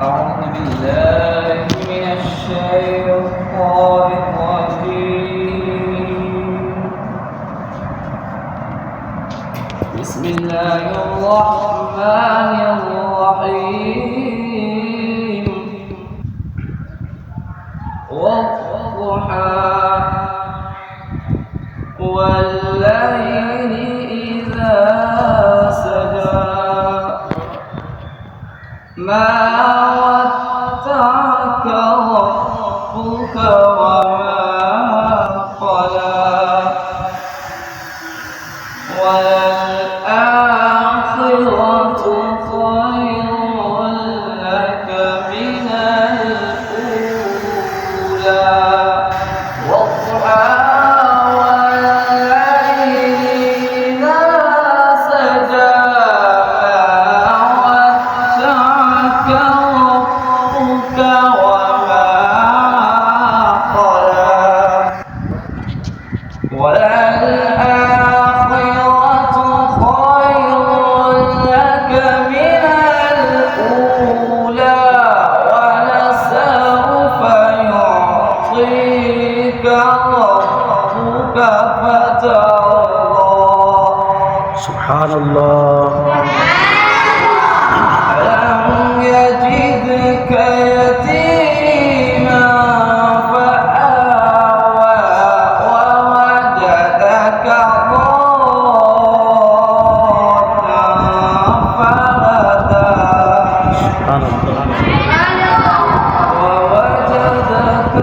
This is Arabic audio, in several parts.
أعوذ بالله من الشيطان الرجيم. بسم الله الرحمن الرحيم. والضحى والليل إذا سجى ما ودعك ربك وما قلى وللآخرة خير لك من الأولى. والضحى وللآخرة خير لك من الأولى ولسوف يعطيك ربك فترضى. سبحان الله. ألم يجدك يتيما فآوى ووجدك ضالا فهدى. سبحان الله. ووجدك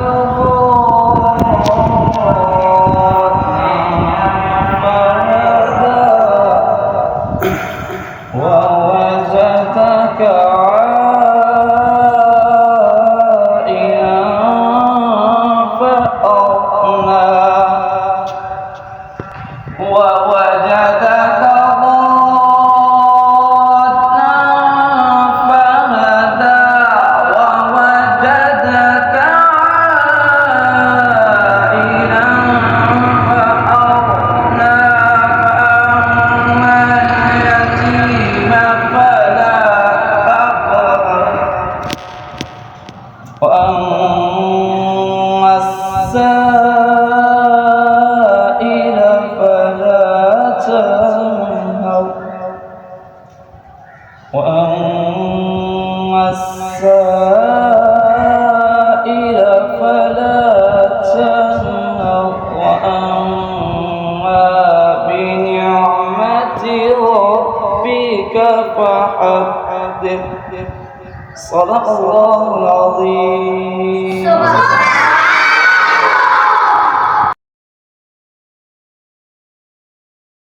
ووجدك عائلا فأغنى ووجدك ضالا فهدى ووجدك عائلا فأغنى فأما اليتيم فلا تقهر وأما السائل فلا تنهر وأما السائل فلا تنهر وأما بنعمة ربك فحدث. صدق الله العظيم.